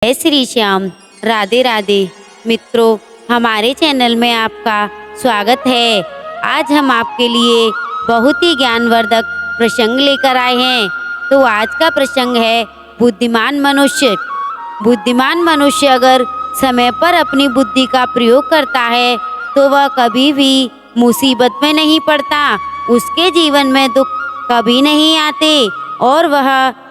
जय श्री श्याम। राधे राधे। मित्रों, हमारे चैनल में आपका स्वागत है। आज हम आपके लिए बहुत ही ज्ञानवर्धक प्रसंग लेकर आए हैं। तो आज का प्रसंग है बुद्धिमान मनुष्य। बुद्धिमान मनुष्य अगर समय पर अपनी बुद्धि का प्रयोग करता है तो वह कभी भी मुसीबत में नहीं पड़ता। उसके जीवन में दुख कभी नहीं आते और वह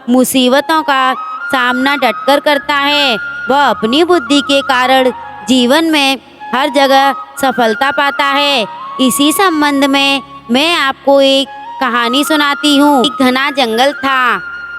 मुसीबतों का सामना डटकर करता है। वह अपनी बुद्धि के कारण जीवन में हर जगह सफलता पाता है। इसी संबंध में मैं आपको एक कहानी सुनाती हूँ। एक घना जंगल था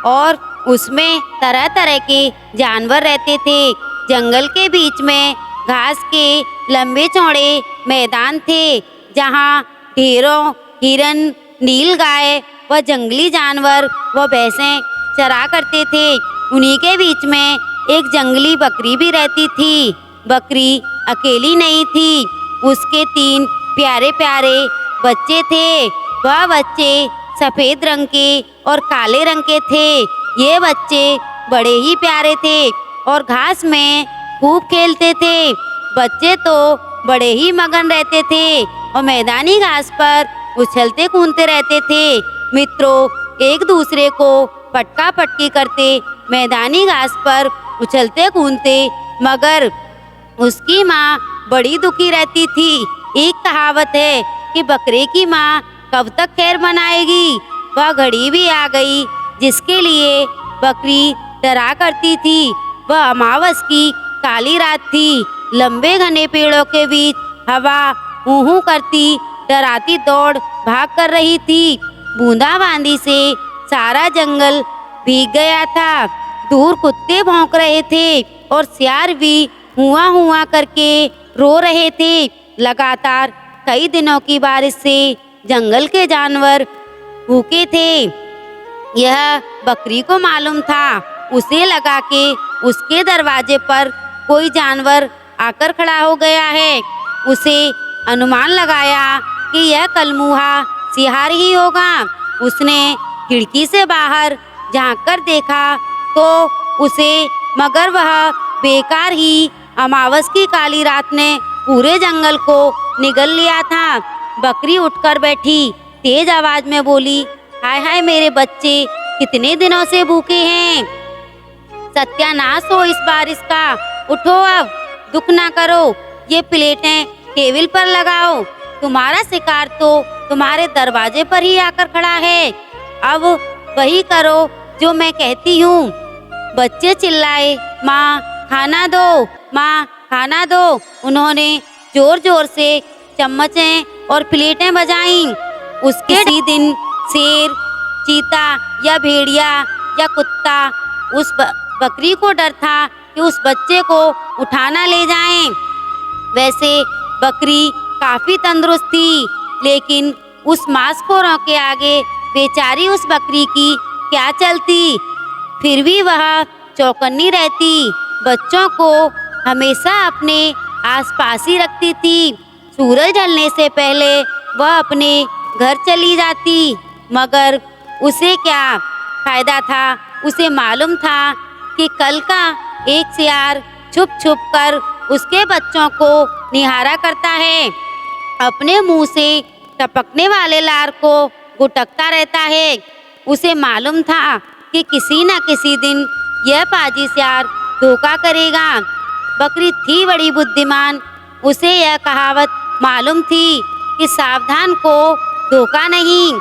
और उसमें तरह तरह के जानवर रहते थे। जंगल के बीच में घास के लंबे चौड़े मैदान थे जहाँ ढेरों हिरन, नीलगाय व जंगली जानवर व भैंसें चरा करते थे। उन्हीं के बीच में एक जंगली बकरी भी रहती थी। बकरी अकेली नहीं थी, उसके 3 प्यारे प्यारे बच्चे थे। वह बच्चे सफ़ेद रंग के और काले रंग के थे। ये बच्चे बड़े ही प्यारे थे और घास में खूब खेलते थे। बच्चे तो बड़े ही मगन रहते थे और मैदानी घास पर उछलते कूदते रहते थे। मित्रों, एक दूसरे को पटका पटकी करते मैदानी घास पर उछलते कूदते, मगर उसकी माँ बड़ी दुखी रहती थी। एक कहावत है कि बकरे की माँ कब तक खैर मनाएगी। वह घड़ी भी आ गई जिसके लिए बकरी डरा करती थी। वह अमावस की काली रात थी। लंबे घने पेड़ों के बीच हवा ऊहू करती डराती दौड़ भाग कर रही थी। बूंदाबांदी से सारा जंगल भीग गया था। दूर कुत्ते भौंक रहे थे और सियार भी हुआ हुआ करके रो रहे थे। लगातार कई दिनों की बारिश से जंगल के जानवर भूखे थे। यह बकरी को मालूम था। उसे लगा कि उसके दरवाजे पर कोई जानवर आकर खड़ा हो गया है। उसे अनुमान लगाया कि यह कलमुहा सियार ही होगा। उसने खिड़की से बाहर झांक कर देखा तो मगर वह बेकार ही अमावस की काली रात ने पूरे जंगल को निगल लिया था। बकरी उठकर बैठी, तेज आवाज में बोली, हाय हाय मेरे बच्चे कितने दिनों से भूखे हैं। सत्यानाश हो इस बारिश का। उठो, अब दुख ना करो। ये प्लेटें टेबल पर लगाओ। तुम्हारा शिकार तो तुम्हारे दरवाजे पर ही आकर खड़ा है। अब वही करो जो मैं कहती हूँ। बच्चे चिल्लाए, माँ खाना दो, माँ खाना दो। उन्होंने जोर जोर से चम्मचें और प्लेटें बजाईं। उसके ही दिन शेर, चीता या भेड़िया या कुत्ता उस बकरी को डर था कि उस बच्चे को उठाना ले जाएं। वैसे बकरी काफी तंदुरुस्त थी, लेकिन उस मांसखोरों के आगे बेचारी उस बकरी की क्या चलती। फिर भी वह चौकन्नी रहती, बच्चों को हमेशा अपने आसपास ही रखती थी। सूरज ढलने से पहले वह अपने घर चली जाती, मगर उसे क्या फायदा था। उसे मालूम था कि कल का एक सियार छुप छुप कर उसके बच्चों को निहारा करता है। अपने मुंह से टपकने वाले लार को गुटकता रहता है। उसे मालूम था कि किसी न किसी दिन यह पाजी सियार धोखा करेगा। बकरी थी बड़ी बुद्धिमान। उसे यह कहावत मालूम थी कि सावधान को धोखा नहीं।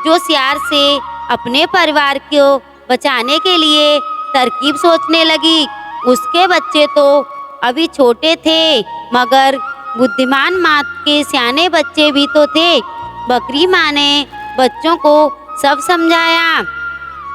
जो सियार से अपने परिवार को बचाने के लिए तरकीब सोचने लगी। उसके बच्चे तो अभी छोटे थे, मगर बुद्धिमान माँ के सियाने बच्चे भी तो थे। बकरी माँ ने बच्चों को सब समझाया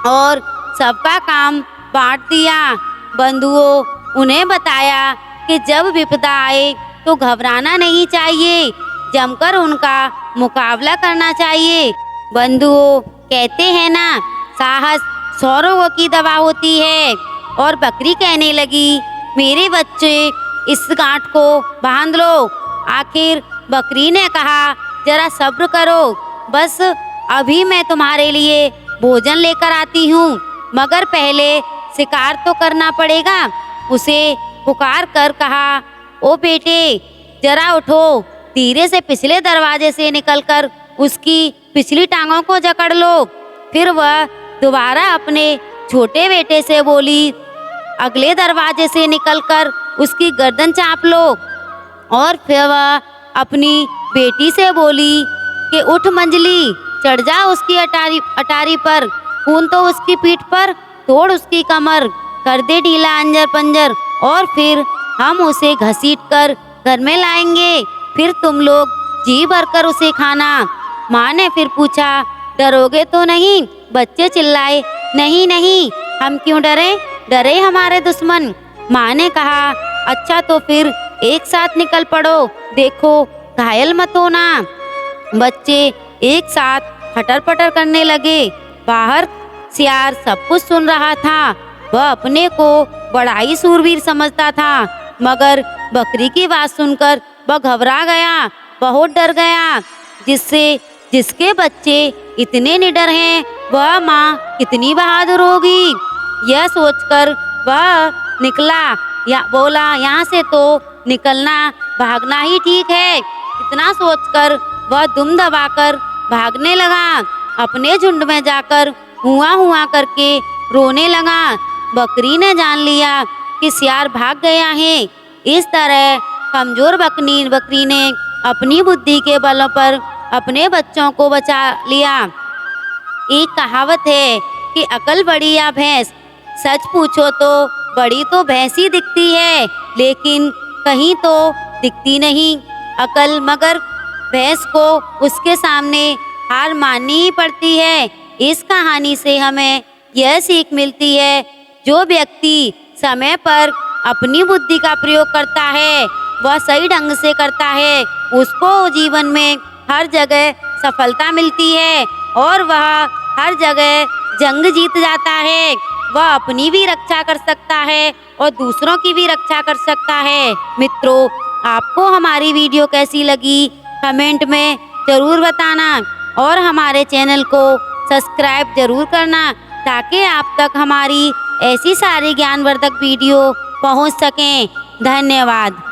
और सबका काम बांट दिया। बंधुओं, उन्हें बताया कि जब विपदा आए तो घबराना नहीं चाहिए, जमकर उनका मुकाबला करना चाहिए। बंधुओं, कहते हैं ना, साहस 100 रोगों की दवा होती है। और बकरी कहने लगी, मेरे बच्चे इस गांठ को बांध लो। आखिर बकरी ने कहा, जरा सब्र करो, बस अभी मैं तुम्हारे लिए भोजन लेकर आती हूँ, मगर पहले शिकार तो करना पड़ेगा। उसे पुकार कर कहा, ओ बेटे जरा उठो। धीरे से पिछले दरवाजे से निकलकर उसकी पिछली टांगों को जकड़ लो। फिर वह दोबारा अपने छोटे बेटे से बोली, अगले दरवाजे से निकलकर उसकी गर्दन चाप लो। और फिर वह अपनी बेटी से बोली कि उठ मंजली, चढ़ जा उसकी अटारी पर, कूद तो उसकी पीठ पर, तोड़ उसकी कमर, कर दे ढीला अंजर पंजर, और फिर हम उसे घसीट कर घर में लाएंगे। फिर तुम लोग जी भरकर उसे खाना। माँ ने फिर पूछा, डरोगे तो नहीं? बच्चे चिल्लाए, नहीं नहीं, हम क्यों डरे, डरे हमारे दुश्मन। माँ ने कहा, अच्छा तो फिर एक साथ निकल पड़ो, देखो घायल मत होना। बच्चे एक साथ हटर पटर करने लगे। बाहर सियार सब कुछ सुन रहा था। वह अपने को बड़ा ही सूरवीर समझता था, मगर बकरी की बात सुनकर वह घबरा गया, बहुत डर गया। जिसके बच्चे इतने निडर हैं, वह माँ कितनी बहादुर होगी। यह सोचकर वह निकला, या बोला, यहाँ से तो निकलना भागना ही ठीक है। इतना सोचकर वह दुम दबाकर भागने लगा। अपने झुंड में जाकर हुआ हुआ करके रोने लगा। बकरी ने जान लिया कि सियार भाग गया है। इस तरह कमजोर बकरी ने अपनी बुद्धि के बलों पर अपने बच्चों को बचा लिया। एक कहावत है कि अकल बड़ी या भैंस। सच पूछो तो बड़ी तो भैंस ही दिखती है, लेकिन कहीं तो दिखती नहीं अकल, मगर भैंस को उसके सामने हार माननी ही पड़ती है। इस कहानी से हमें यह सीख मिलती है, जो व्यक्ति समय पर अपनी बुद्धि का प्रयोग करता है, वह सही ढंग से करता है, उसको जीवन में हर जगह सफलता मिलती है और वह हर जगह जंग जीत जाता है। वह अपनी भी रक्षा कर सकता है और दूसरों की भी रक्षा कर सकता है। मित्रों, आपको हमारी वीडियो कैसी लगी कमेंट में ज़रूर बताना और हमारे चैनल को सब्सक्राइब जरूर करना, ताकि आप तक हमारी ऐसी सारी ज्ञानवर्धक वीडियो पहुंच सकें। धन्यवाद।